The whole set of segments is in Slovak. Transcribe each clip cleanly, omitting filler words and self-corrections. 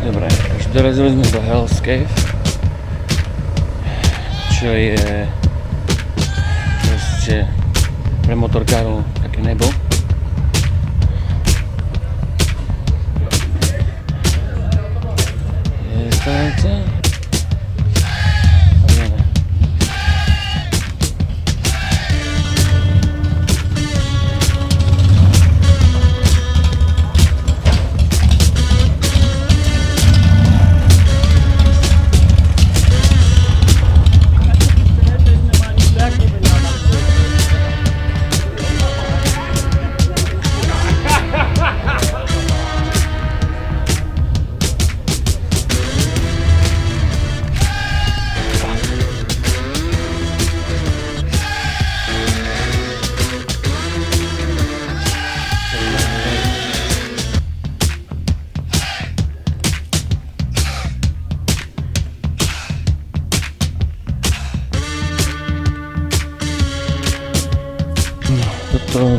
Dobre, už dorazili sme do Hell's Cave, čo je proste pre motorkárov také nebo. Je stále.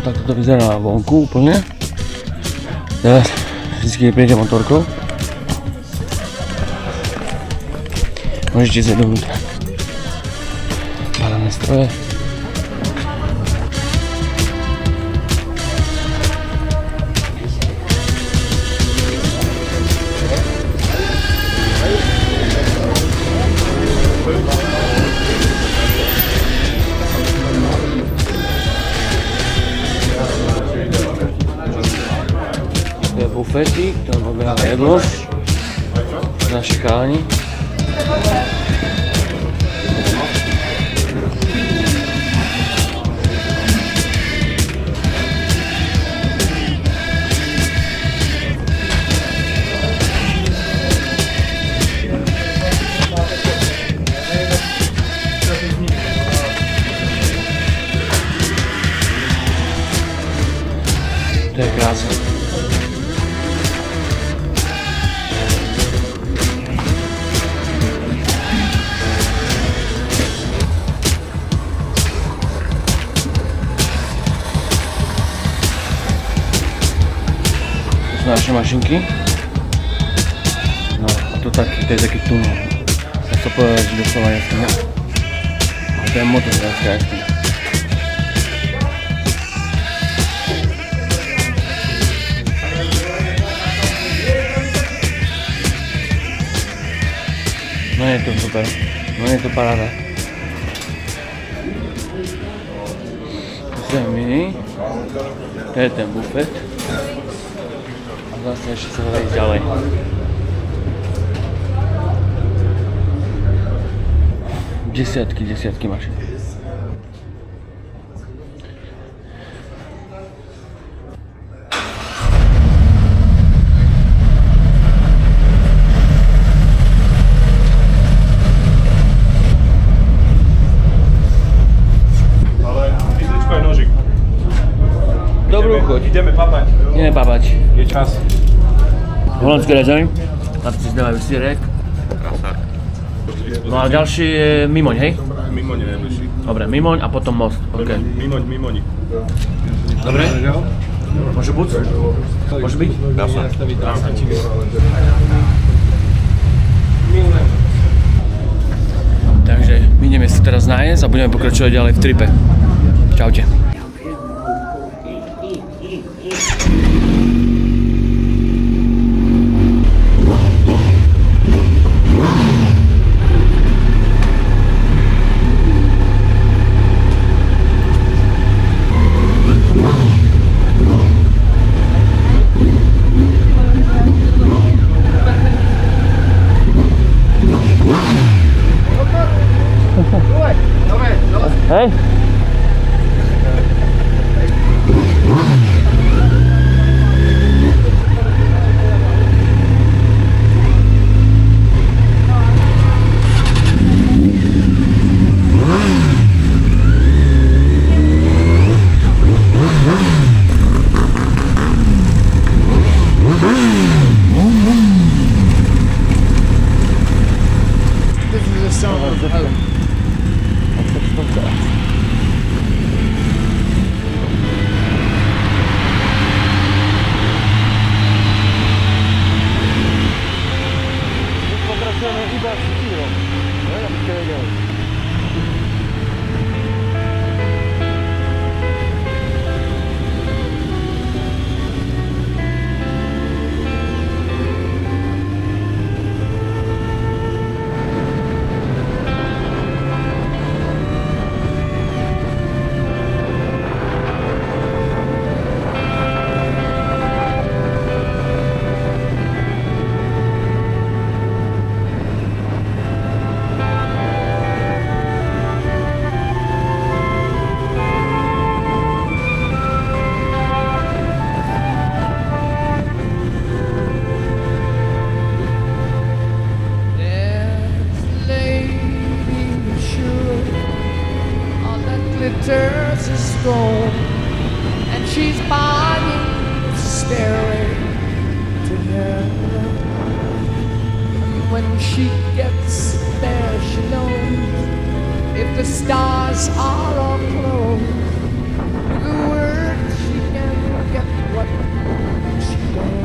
Takto to vyzerá vonku úplne. Teraz vždycky príde motorkou. Môžete ísť dovnútra. Balené stroje. Bufety, tam obeháme jedlo, naši chalani. To je krásne. Naše mašinky. No a to je taký tunel. Dá sa povedať, že doslova jasný. A to je motor jasný. No je to super. No je to paráda. To je mini. To je ten bufet. Vlastne ešte sa dá ísť ďalej. Desiatky mašín. Ale vidličko je nožik. Dobrú chuť. Ideme papať. Ideme papať. Je čas. Holandské rezany. Chlapci si dávajú sírek. Krásák. No a ďalší je Mimoň, hej? Mimoň je najbližší. Dobre, Mimoň a potom most. Okay. Mimoň. Dobre? Môže buď? Môže byť? Krásne. Takže my ideme sa teraz nájsť a budeme pokračovať ďalej v tripe. Čaute. Hej. This is a sound of hope. potrebujeme iba 3 kg. Aby ste vedeli. glitters is gold, and she's buying the stairway to heaven. And when she gets there, she knows if the stars are all closed, with the words she can get what she can.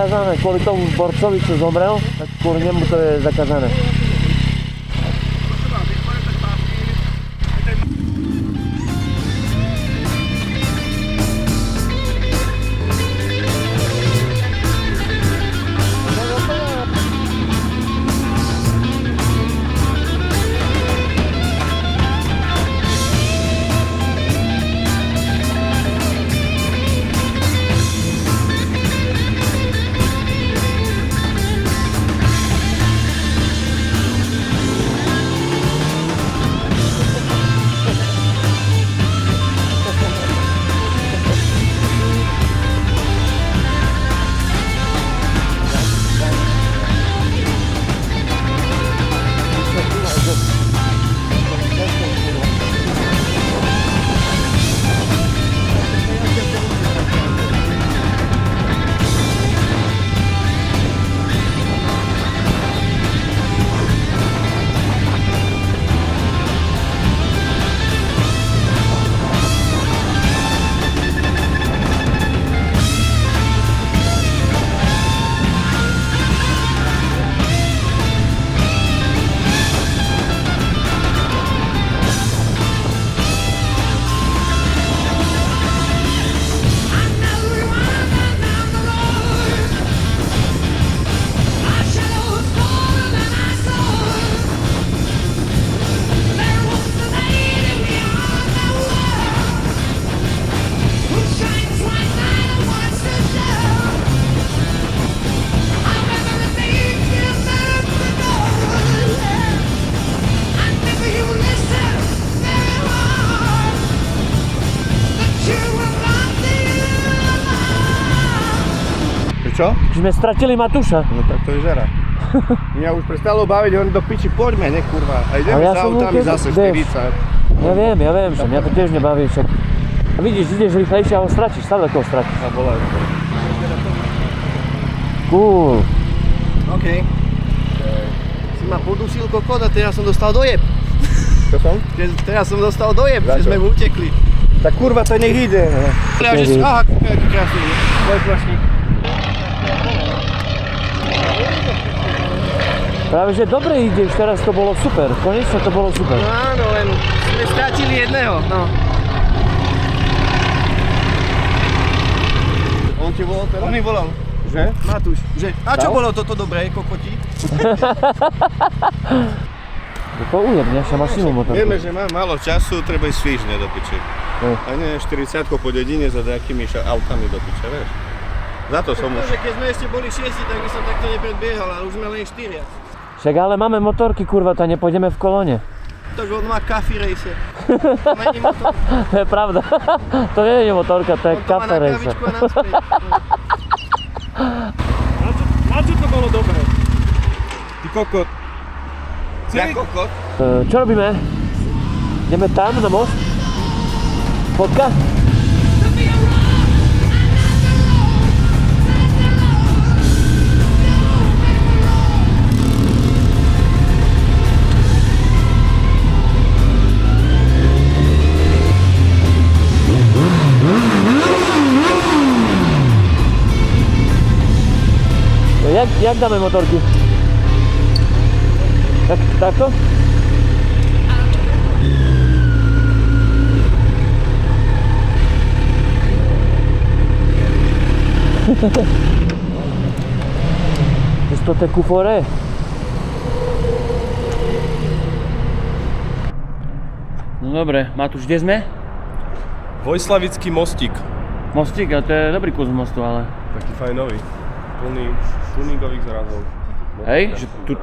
zakázané, kvôli tomu borcovi, čo zomrel, tak kvôli nemu to je zakázané. Čo? Sme stratili Matúša. No tak to je žera. Mňa už prestalo baviť, on do piči, poďme, ne kurva. A ideme ja za autami zase 40. Ja viem, že mňa to tiež nebaví však. A vidíš, ideš rýchlejšie a ho stratíš, stále toho stratíš. A bola. Cool. OK. Si ma podusil kokot a teraz som dostal dojeb. Čo som? Teraz som dostal dojeb, Za že čo? sme utekli. Tak kurva, to nech ide. Aha, aký krásny. Tvoj plašník. Práve, že dobre ideš, teraz to bolo super, konečne to bolo super. No áno, len sme strátili jedného, no. On ti volal teraz? On mi volal. Že? Matúš, že? A čo Dal? bolo toto dobré, kokoti? To ujebnejšia mašinu motorku. Vieme, že mám málo času, treba ísť svížne do piče. A nie 40 po dedine za nejakými autami do piče, vieš? Za to som už... Pretože keď sme ešte boli 6, tak by som takto nepredbiehal, ale už sme len 4. Však ale máme motorky, kurva, tá nepôjdeme v kolóne. Tak on má coffee racer. Mení motor. To je pravda. To nie je motorka, to je On to má kafe na racer. kavičku a naspäť. Na čo to bolo dobré? Ty kokot. Ja kokot. Čo robíme? Ideme tam na most? Fotka? Jak dáme motorky? Takto? Esto te cufore. No dobre, Matúš, kde sme? Vojslavický mostík. Mostík, a to je dobrý kus mostu, ale... Taký fajnový. Plný tuningových zrazov. Hej, že tu...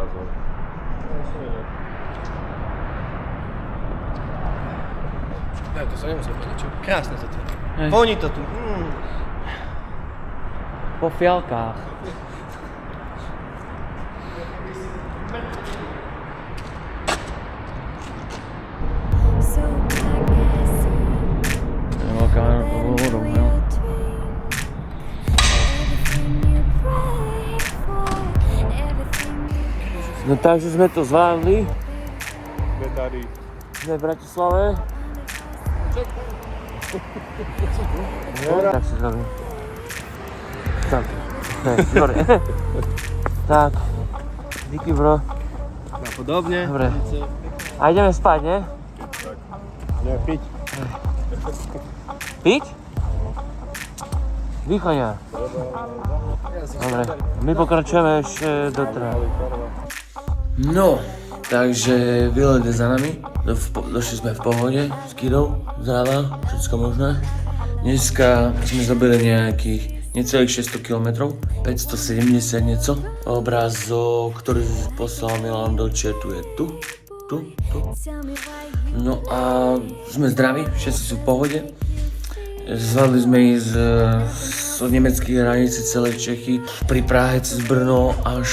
Ja, to sa nemusel povedať, čo? Krásne to tu. Hej. Voní to tu. Po fialkách. No takže sme to zvládli. Sme tady. Sme v Bratislave. Tak si zrobím. Tak. Výborne. Tak, díky bro. Podobne. Dobre. A ideme spať, nie? Nie, piť. Piť? Výchoňa. Dobre, my pokračujeme ešte do trha. No, takže výlet je za nami. Došli sme v pohode s Kidou, zdravá, všetko možné. Dneska sme zabili nejakých necelých 600 km, 570 niečo. Obrázok, ktorý poslal Milan do chatu je tu. No a sme zdraví, všetci sú v pohode. Zvládli sme ísť od nemeckých hraníc celej Čechy, pri Prahe cez Brno až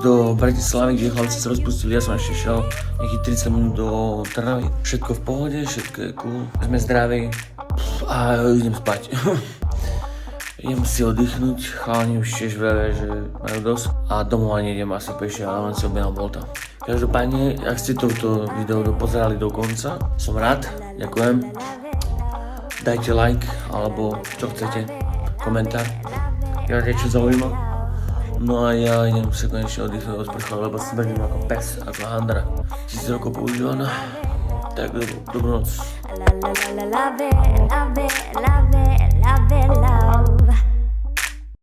do Bratislavy, kde chlapci sa rozpustili. Ja som ešte šiel nejakých 30 minút do Trnavy. Všetko v pohode, všetko je cool, sme zdraví a idem spať. Idem si oddychnúť, chalani už tiež veria, že majú dosť a domov ani idem asi pešie, ale len si objednal Bolta. Každopádne, ak ste toto video dopozerali do konca, som rád, ďakujem. Dajte like, alebo čo chcete, komentár, keď vás niečo zaujíma. No a ja idem sa konečne oddychnúť od sprchu, lebo smrdím ako pes, ako handra. 1000 rokov používaná. Tak dobrú noc.